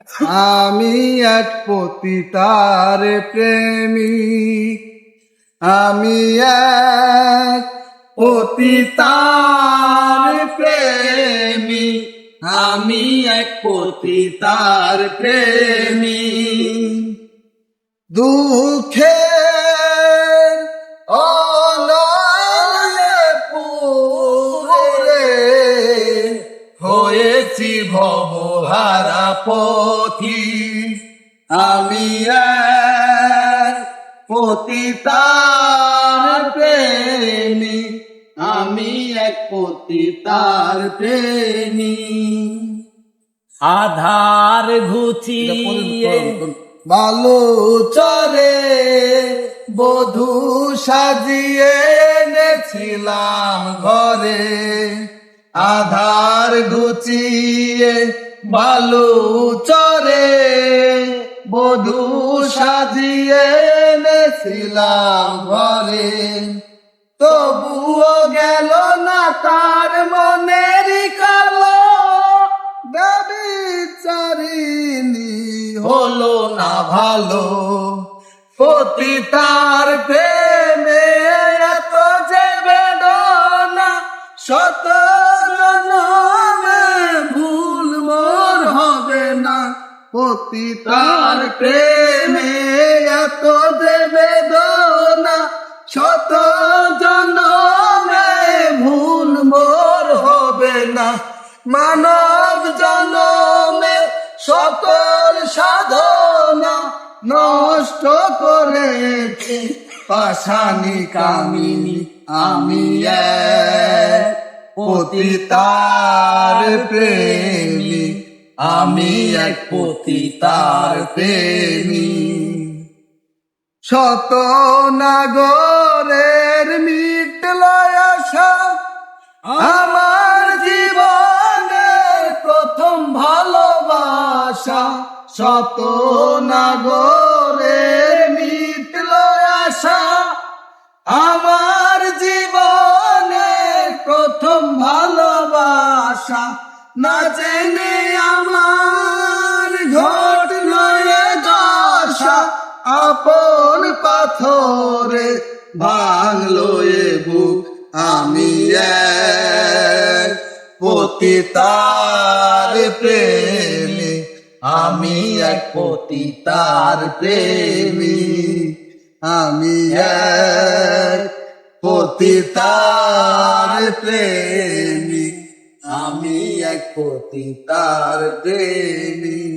আমি এক পতিতার প্রেমিক, আমি এক পতিতার প্রেমিক, আমি এক পতিতার প্রেমিক। দুঃখের অনলে পুরে হয়েছি ভবহারা পথি, আমি এক পতিতার প্রেমিক, আমি এক পতিতার প্রেমিক। আধার ঘুচিয়ে বালু চরে বধূ সাজিয়ে এনেছিলাম ঘরে, আধার ঘুচিয়ে বালু চরে বধূ সাজিয়ে এনেছিলাম ঘরে। তবুও গেল না তার মনের কালো, ব্যভিচারিণী হলো না ভালো। পতিতার প্রেমে এত যে বেদনা, শত জনমে ভুল মোর হবে না। পতিতার প্রেমে এত যে বেদনা, শত জনমে ভুল মোর হবে না। মানব জনমে সকল সাধনা নষ্ট করেছে পাষাণী কামিনী, আমি এক পতিতার প্রেমিক, আমি এক পতিতার প্রেমিক। শত নাগরের মিটল আশা, আমার জীবনের প্রথম ভালোবাসা। শত নাগরের মিটল আশা, আমার জীবনের প্রথম ভালোবাসা। না জেনে আমার ঘটল এ দশা, আপন পাথরে ভাঙলো এ বুক, আমি এক পতিতার প্রেমিক, আমি এক পতিতার প্রেমিক, আমি এক পতিতার প্রেমিক, আমি এক পতিতার প্রেমিক।